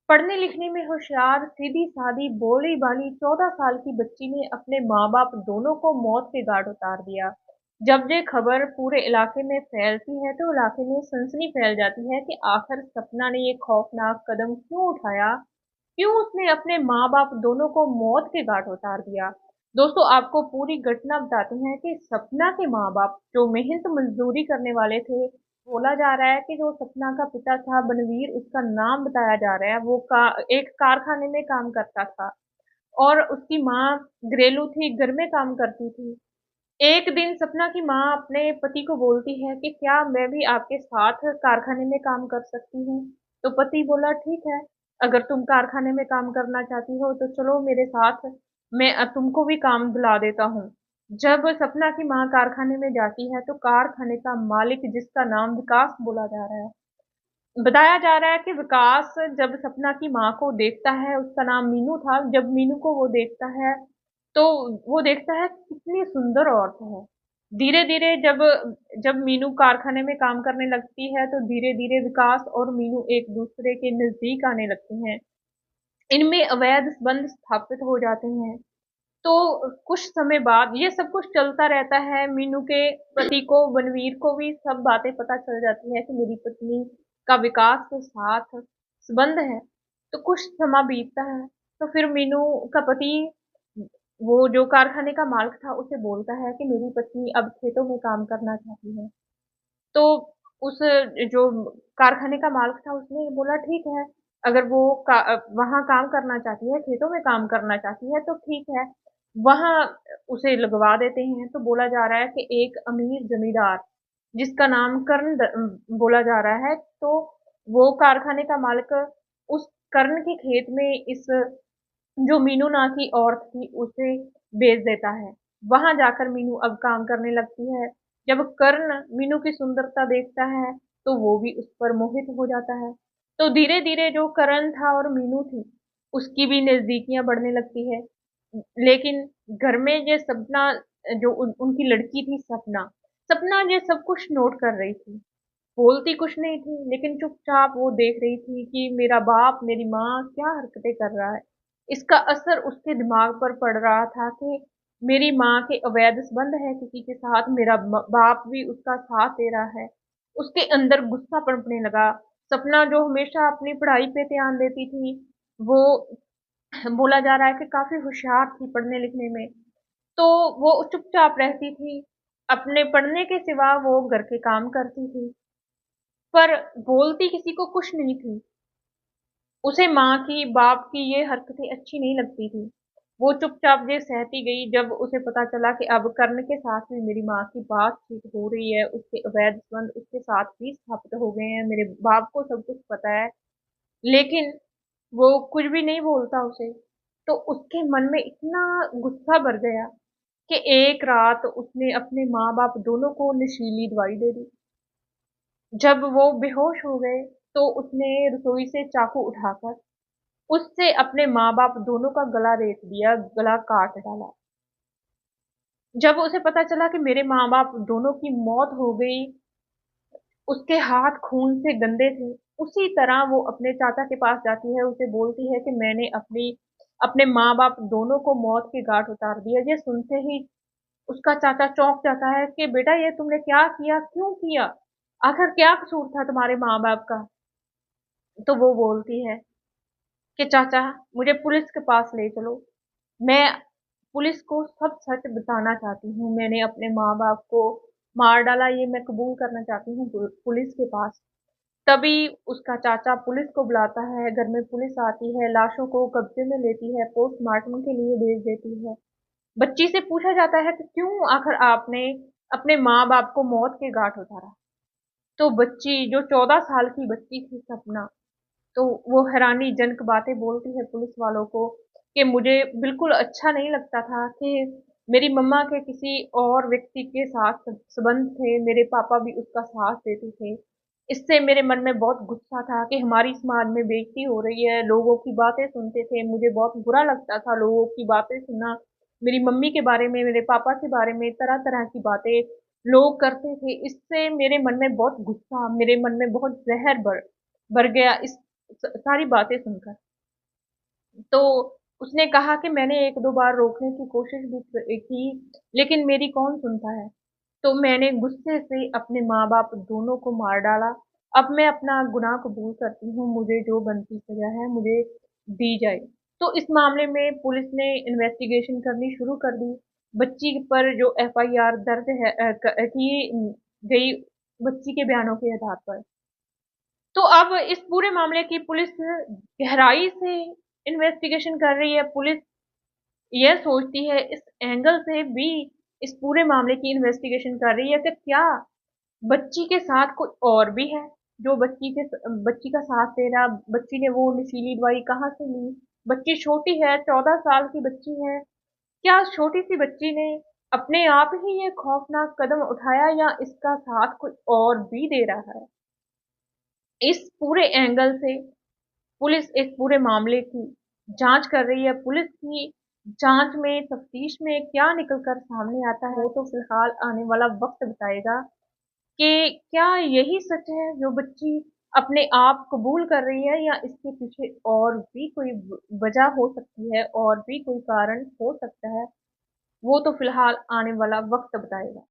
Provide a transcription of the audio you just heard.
पढ़ने लिखने में होशियार, सीधी-सादी, भोली-भाली 14 साल की बच्ची ने अपने माँ-बाप दोनों को मौत के घाट उतार दिया। जब ये खबर पूरे इलाके में फैलती है तो इलाके में सनसनी फैल जाती है कि आखिर सपना ने ये खौफनाक कदम क्यों उठाया? क्यों उसने अपने माँ-बाप दोनों को मौत के घाट उतार दिया? दोस्तों आपको पूरी घटना बताते हैं कि सपना के माँ-बाप जो मेहनत मज़दूरी करने वाले थे, बोला जा रहा है कि जो सपना का पिता था बनवीर उसका नाम बताया जा रहा है, वो का एक कारखाने में काम करता था और उसकी माँ घरेलू थी, घर में काम करती थी। एक दिन सपना की माँ अपने पति को बोलती है कि क्या मैं भी आपके साथ कारखाने में काम कर सकती हूँ? तो पति बोला ठीक है, अगर तुम कारखाने में काम करना चाहती हो तो चलो मेरे साथ, मैं तुमको भी काम दिला देता हूँ। जब सपना की माँ कारखाने में जाती है तो कारखाने का मालिक जिसका नाम विकास बोला जा रहा है, बताया जा रहा है कि विकास जब सपना की माँ को देखता है, उसका नाम मीनू था, जब मीनू को वो देखता है, तो वो देखता है कि कितनी सुंदर औरत है। धीरे-धीरे जब जब मीनू कारखाने में काम करने लगती है, तो धीरे-धीरे विकास और मीनू एक-दूसरे के नज़दीक आने लगते हैं। इनमें अवैध संबंध स्थापित हो जाते हैं। तो कुछ समय बाद ये सब कुछ चलता रहता है। मीनू के पति को, बनवीर को भी सब बातें पता चल जाती है कि मेरी पत्नी का विकास के साथ संबंध है। तो कुछ समय बीतता है, तो फिर मीनू का पति, वो जो कारखाने का मालिक था, उसे बोलता है कि मेरी पत्नी अब खेतों में काम करना चाहती है। तो उस जो कारखाने का मालिक था उसने बोला ठीक है, अगर वो वहाँ काम करना चाहती है, खेतों में काम करना चाहती है तो ठीक है, वहाँ उसे लगवा देते हैं। तो बोला जा रहा है कि एक अमीर जमींदार जिसका नाम बोला जा रहा है, तो वो कारखाने का मालिक उस कर्ण के खेत में इस जो मीनू नाम की औरत थी उसे बेच देता है। वहाँ जाकर मीनू अब काम करने लगती है। जब कर्ण मीनू की सुंदरता देखता है तो वो भी उस पर मोहित हो जाता है। तो धीरे-धीरे जो करण था और मीनू थी, उसकी भी नज़दीकियाँ बढ़ने लगती है। लेकिन घर में ये सपना, जो उनकी लड़की थी सपना, सपना ये सब कुछ नोट कर रही थी। बोलती कुछ नहीं थी, लेकिन चुपचाप वो देख रही थी कि मेरा बाप, मेरी माँ क्या हरकतें कर रहा है। इसका असर उसके दिमाग पर पड़ रहा था कि मेरी माँ के अवैध संबंध है किसी के साथ, मेरा बाप भी उसका साथ दे रहा है। उसके अंदर गुस्सा पनपने लगा। सपना जो हमेशा अपनी पढ़ाई पे ध्यान देती थी, वो बोला जा रहा है कि काफी होशियार थी पढ़ने लिखने में, तो वो चुपचाप रहती थी। अपने पढ़ने के सिवा वो घर के काम करती थी, पर बोलती किसी को कुछ नहीं थी। उसे माँ की, बाप की ये हरकतें अच्छी नहीं लगती थी। वो चुपचाप ये सहती गई। जब उसे पता चला कि अब कर्ण के साथ भी मेरी माँ की बातचीत हो रही है, उसके अवैध संबंध उसके साथ भी स्थापित हो गए हैं, मेरे बाप को सब कुछ पता है, लेकिन वो कुछ भी नहीं बोलता उसे। तो उसके मन में इतना गुस्सा भर गया कि एक रात उसने अपने माँ-बाप दोनों को नशीली दवाई दे दी। जब वो बेहोश हो गए, तो उसने रसोई से चाकू उठाकर उससे अपने माँ-बाप दोनों का गला रेत दिया, गला काट डाला। जब उसे पता चला कि मेरे माँ-बाप दोनों की मौत हो गई, उसके हाथ खून से गंदे थे। उसी तरह वो अपने चाचा के पास जाती है, उसे बोलती है कि मैंने अपने माँ-बाप दोनों को मौत के घाट उतार दिया। ये सुनते ही उसका चाचा चौंक जाता है कि बेटा ये तुमने क्या किया? क्यों किया? आखिर क्या कसूर था तुम्हारे माँ-बाप का? तो वो बोलती है कि चाचा मुझे पुलिस के पास ले चलो। मैं पुलिस को सब सच बताना चाहती हूँ। मैंने अपने माँ-बाप को मार डाला, ये मैं कबूल करना चाहती हूँ पुलिस के पास। तभी उसका चाचा पुलिस को बुलाता है, घर में पुलिस आती है, लाशों को कब्जे में लेती है, पोस्टमार्टम के लिए भेज देती है। बच्ची से पूछा जाता है कि क्यों आखिर आपने अपने माँ-बाप को मौत के घाट उतारा? तो बच्ची जो 14 साल की बच्ची थी सपना, तो वो हैरानीजनक बातें बोलती है पुलिस वालों को कि मुझे बिल्कुल अच्छा नहीं लगता था कि मेरी मम्मा के किसी और व्यक्ति के साथ संबंध थे, मेरे पापा भी उसका साथ देते थे। इससे मेरे मन में बहुत गुस्सा था कि हमारी समाज में बेइज्जती हो रही है, लोगों की बातें सुनते थे, मुझे बहुत बुरा लगता था लोगों की बातें सुनना। मेरी मम्मी के बारे में, मेरे पापा के बारे में तरह-तरह की बातें लोग करते थे। इससे मेरे मन में बहुत गुस्सा, मेरे मन में बहुत ज़हर भर भर गया। इस सारी बातें सुनकर। तो उसने कहा कि मैंने 1-2 बार रोकने की कोशिश भी की, लेकिन मेरी कौन सुनता है। तो मैंने गुस्से से अपने माँ-बाप दोनों को मार डाला। अब मैं अपना गुनाह कबूल करती हूँ, मुझे जो बनती सज़ा है मुझे दी जाए। तो इस मामले में पुलिस ने इन्वेस्टिगेशन करनी शुरू कर दी। बच्ची पर जो एफआईआर दर्ज है की गई बच्ची के बयानों के आधार पर। तो अब इस पूरे मामले की पुलिस गहराई से इन्वेस्टिगेशन कर रही है। पुलिस यह सोचती है इस एंगल से भी इस पूरे मामले की इन्वेस्टिगेशन कर रही है कि क्या बच्ची के साथ कोई और भी है, जो बच्ची का साथ दे रहा, बच्ची ने वो नशीली दवाई कहाँ से ली? बच्ची छोटी है, 14 साल की बच्ची है। क्या छोटी-सी बच्ची ने अपने आप ही ये खौफनाक कदम उठाया या इसका साथ कोई और भी दे रहा है? इस पूरे एंगल से पुलिस इस पूरे मामले की जांच कर रही है। पुलिस की जांच में, तफ्तीश में क्या निकल कर सामने आता है, वो तो फिलहाल आने वाला वक्त बताएगा कि क्या यही सच है जो बच्ची अपने आप कबूल कर रही है या इसके पीछे और भी कोई वजह हो सकती है और भी कोई कारण हो सकता है, वो तो फिलहाल आने वाला वक्त बताएगा।